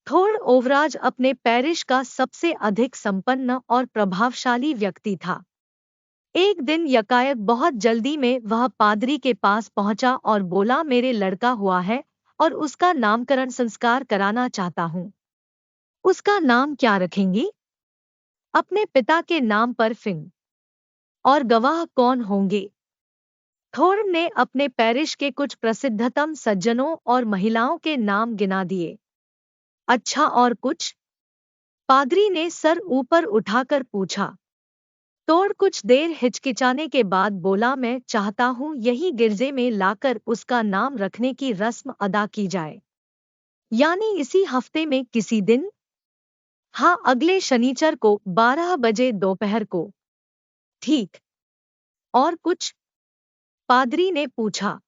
थोर ओवराज अपने पैरिश का सबसे अधिक संपन्न और प्रभावशाली व्यक्ति था। एक दिन यकायक बहुत जल्दी में वह पादरी के पास पहुंचा और बोला, मेरे लड़का हुआ है और उसका नामकरण संस्कार कराना चाहता हूँ। उसका नाम क्या रखेंगी? अपने पिता के नाम पर फिन। और गवाह कौन होंगे? थोर ने अपने पैरिश के कुछ प्रसिद्धतम सज्जनों और महिलाओं के नाम गिना दिए। अच्छा, और कुछ? पादरी ने सर ऊपर उठाकर पूछा। तोड़ कुछ देर हिचकिचाने के बाद बोला, मैं चाहता हूँ यही गिरजे में लाकर उसका नाम रखने की रस्म अदा की जाए। यानी इसी हफ्ते में किसी दिन? हाँ, अगले शनिचर को 12 बजे दोपहर को। ठीक। और कुछ? पादरी ने पूछा।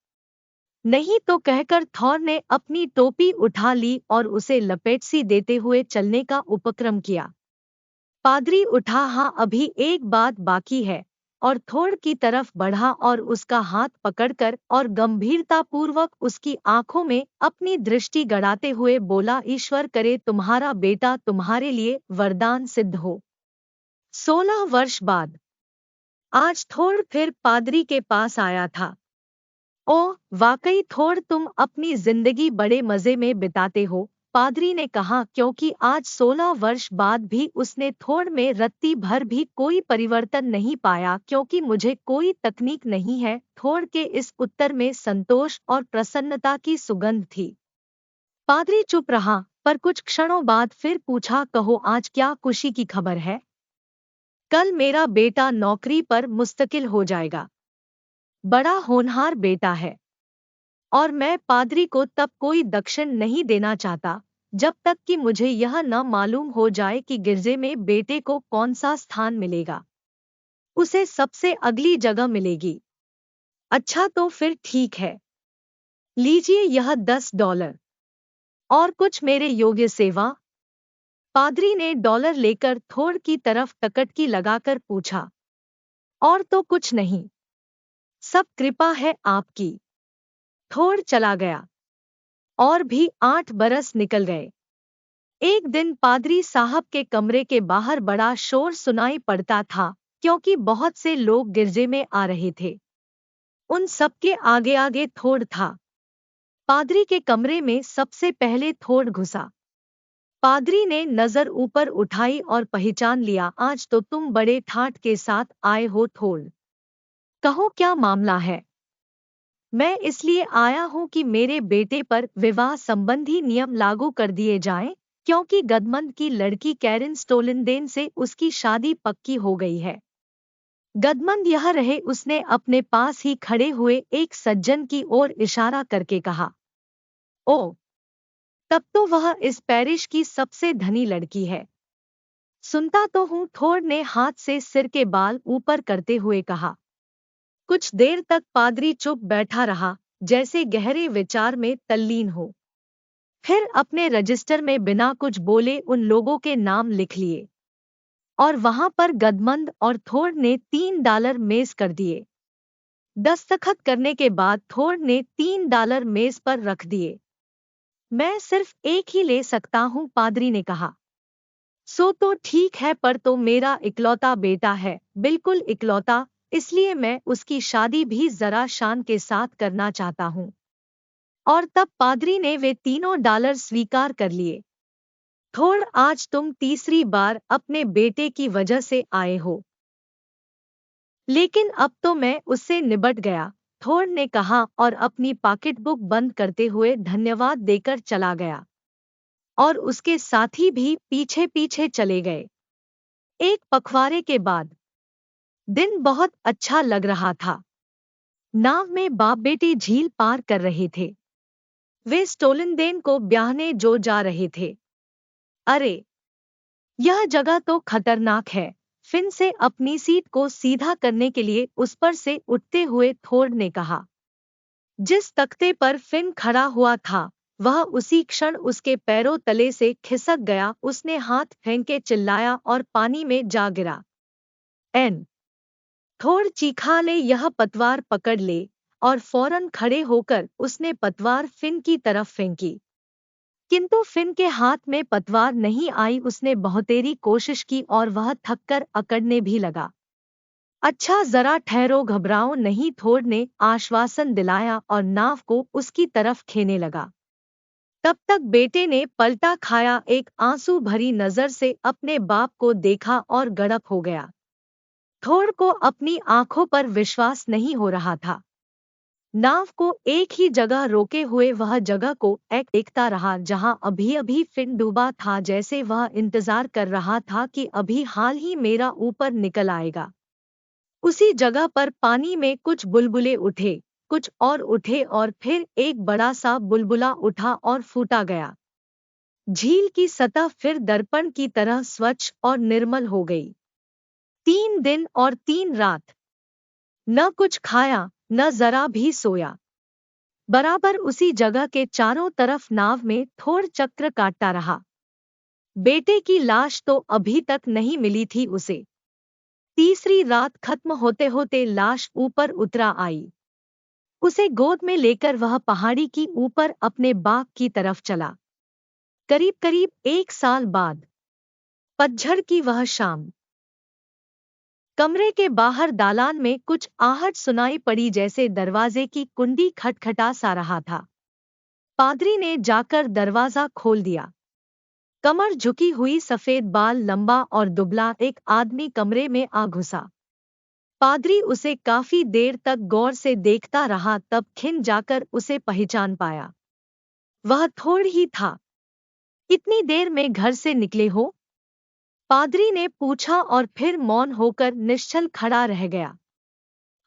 नहीं तो कहकर थॉर ने अपनी टोपी उठा ली और उसे लपेट सी देते हुए चलने का उपक्रम किया। पादरी उठा, हाँ अभी एक बात बाकी है, और थोड़ की तरफ बढ़ा और उसका हाथ पकड़कर और गंभीरतापूर्वक उसकी आंखों में अपनी दृष्टि गड़ाते हुए बोला, ईश्वर करे तुम्हारा बेटा तुम्हारे लिए वरदान सिद्ध हो। 16 वर्ष बाद आज थोड़ फिर पादरी के पास आया था। ओ वाकई थोड़, तुम अपनी जिंदगी बड़े मजे में बिताते हो, पादरी ने कहा, क्योंकि आज 16 वर्ष बाद भी उसने थोड़ में रत्ती भर भी कोई परिवर्तन नहीं पाया। क्योंकि मुझे कोई तकनीक नहीं है। थोड़ के इस उत्तर में संतोष और प्रसन्नता की सुगंध थी। पादरी चुप रहा, पर कुछ क्षणों बाद फिर पूछा, कहो आज क्या खुशी की खबर है? कल मेरा बेटा नौकरी पर मुस्तकिल हो जाएगा। बड़ा होनहार बेटा है। और मैं पादरी को तब कोई दक्षिण नहीं देना चाहता जब तक कि मुझे यह न मालूम हो जाए कि गिरजे में बेटे को कौन सा स्थान मिलेगा। उसे सबसे अगली जगह मिलेगी। अच्छा तो फिर ठीक है। लीजिए यह $10। और कुछ मेरे योग्य सेवा? पादरी ने डॉलर लेकर थोड़ की तरफ टकटकी लगाकर पूछा। और तो कुछ नहीं, सब कृपा है आपकी। थोड़ चला गया। और भी 8 बरस निकल गए। एक दिन पादरी साहब के कमरे के बाहर बड़ा शोर सुनाई पड़ता था, क्योंकि बहुत से लोग गिरजे में आ रहे थे। उन सबके आगे आगे थोड़ था। पादरी के कमरे में सबसे पहले थोड़ घुसा। पादरी ने नजर ऊपर उठाई और पहचान लिया, आज तो तुम बड़े ठाठ के साथ आए हो थोड़। कहो क्या मामला है? मैं इसलिए आया हूं कि मेरे बेटे पर विवाह संबंधी नियम लागू कर दिए जाएं, क्योंकि गदमंद की लड़की कैरिन स्टोलिनदेन से उसकी शादी पक्की हो गई है। गदमंद यह रहे, उसने अपने पास ही खड़े हुए एक सज्जन की ओर इशारा करके कहा। ओ, तब तो वह इस पैरिश की सबसे धनी लड़की है। सुनता तो हूँ, थोड़ ने हाथ से सिर के बाल ऊपर करते हुए कहा। कुछ देर तक पादरी चुप बैठा रहा, जैसे गहरे विचार में तल्लीन हो। फिर अपने रजिस्टर में बिना कुछ बोले उन लोगों के नाम लिख लिए। और वहां पर गदमंद और थोड़ ने $3 मेज कर दिए। दस्तखत करने के बाद थोड़ ने $3 मेज पर रख दिए। मैं सिर्फ एक ही ले सकता हूं, पादरी ने कहा। सो तो ठीक है, पर तो मेरा इकलौता बेटा है, बिल्कुल इकलौता, इसलिए मैं उसकी शादी भी जरा शान के साथ करना चाहता हूं। और तब पादरी ने वे तीनों डॉलर स्वीकार कर लिए। थोड़, आज तुम तीसरी बार अपने बेटे की वजह से आए हो। लेकिन अब तो मैं उससे निबट गया, थोड़ ने कहा और अपनी पॉकेटबुक बंद करते हुए धन्यवाद देकर चला गया। और उसके साथी भी पीछे पीछे चले गए। एक पखवाड़े के बाद दिन बहुत अच्छा लग रहा था। नाव में बाप बेटी झील पार कर रहे थे। वे स्टोलिनदेन को ब्याहने जो जा रहे थे। अरे, यह जगह तो खतरनाक है, फिन से अपनी सीट को सीधा करने के लिए उस पर से उठते हुए थोड़ ने कहा। जिस तख्ते पर फिन खड़ा हुआ था, वह उसी क्षण उसके पैरों तले से खिसक गया। उसने हाथ फेंके चिल्लाया और पानी में जा गिरा। एन थोड़ चीखा, ले यह पतवार पकड़ ले, और फौरन खड़े होकर उसने पतवार फिन की तरफ फेंकी। किंतु फिन के हाथ में पतवार नहीं आई। उसने बहुतेरी कोशिश की और वह थककर अकड़ने भी लगा। अच्छा जरा ठहरो, घबराओ नहीं, थोर ने आश्वासन दिलाया और नाव को उसकी तरफ खेने लगा। तब तक बेटे ने पलटा खाया, एक आंसू भरी नजर से अपने बाप को देखा और गड़प हो गया। थोर को अपनी आंखों पर विश्वास नहीं हो रहा था। नाव को एक ही जगह रोके हुए वह जगह को देखता रहा जहां अभी अभी फिन डूबा था, जैसे वह इंतजार कर रहा था कि अभी हाल ही मेरा ऊपर निकल आएगा। उसी जगह पर पानी में कुछ बुलबुले उठे, कुछ और उठे और फिर एक बड़ा सा बुलबुला उठा और फूटा गया। झील की सतह फिर दर्पण की तरह स्वच्छ और निर्मल हो गई। 3 दिन और 3 रात न कुछ खाया न जरा भी सोया। बराबर उसी जगह के चारों तरफ नाव में थोर चक्र काटता रहा। बेटे की लाश तो अभी तक नहीं मिली थी उसे। तीसरी रात खत्म होते होते लाश ऊपर उतरा आई। उसे गोद में लेकर वह पहाड़ी की ऊपर अपने बाग की तरफ चला। करीब करीब 1 साल बाद पतझड़ की वह शाम, कमरे के बाहर दालान में कुछ आहट सुनाई पड़ी, जैसे दरवाजे की कुंडी खटखटा सा रहा था। पादरी ने जाकर दरवाजा खोल दिया। कमर झुकी हुई, सफेद बाल, लंबा और दुबला एक आदमी कमरे में आ घुसा। पादरी उसे काफी देर तक गौर से देखता रहा, तब खिन जाकर उसे पहचान पाया। वह थोड़ ही था। इतनी देर में घर से निकले हो? पादरी ने पूछा और फिर मौन होकर निश्चल खड़ा रह गया।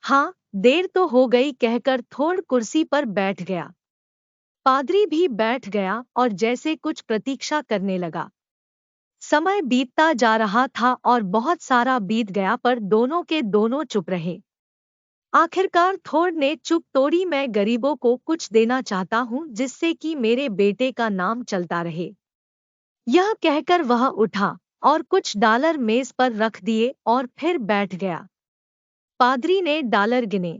हाँ, देर तो हो गई, कहकर थोड़ कुर्सी पर बैठ गया। पादरी भी बैठ गया और जैसे कुछ प्रतीक्षा करने लगा। समय बीतता जा रहा था और बहुत सारा बीत गया, पर दोनों के दोनों चुप रहे। आखिरकार थोड़ ने चुप तोड़ी, मैं गरीबों को कुछ देना चाहता हूँ जिससे कि मेरे बेटे का नाम चलता रहे। यह कहकर वह उठा और कुछ डॉलर मेज पर रख दिए और फिर बैठ गया। पादरी ने डॉलर गिने।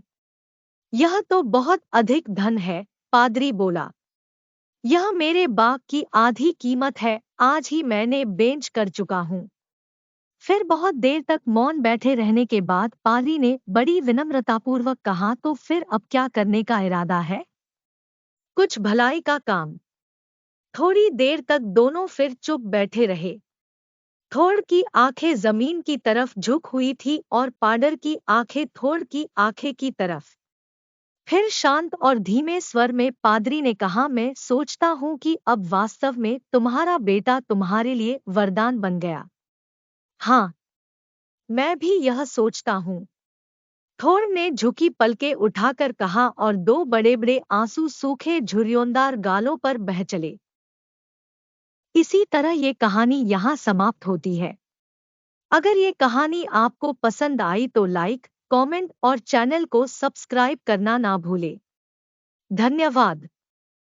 यह तो बहुत अधिक धन है, पादरी बोला। यह मेरे बाग की आधी कीमत है, आज ही मैंने बेच कर चुका हूँ। फिर बहुत देर तक मौन बैठे रहने के बाद पादरी ने बड़ी विनम्रतापूर्वक कहा, तो फिर अब क्या करने का इरादा है? कुछ भलाई का काम। थोड़ी देर तक दोनों फिर चुप बैठे रहे। थोड़ की आंखें जमीन की तरफ झुक हुई थी और पाडर की आंखें थोड़ की आंखें की तरफ। फिर शांत और धीमे स्वर में पादरी ने कहा, मैं सोचता हूँ कि अब वास्तव में तुम्हारा बेटा तुम्हारे लिए वरदान बन गया। हाँ, मैं भी यह सोचता हूँ, थोड़ ने झुकी पलकें उठाकर कहा और दो बड़े बड़े आंसू सूखे झुर्रियोंदार गालों पर बह चले। इसी तरह ये कहानी यहाँ समाप्त होती है। अगर ये कहानी आपको पसंद आई तो लाइक, कमेंट और चैनल को सब्सक्राइब करना ना भूलें। धन्यवाद।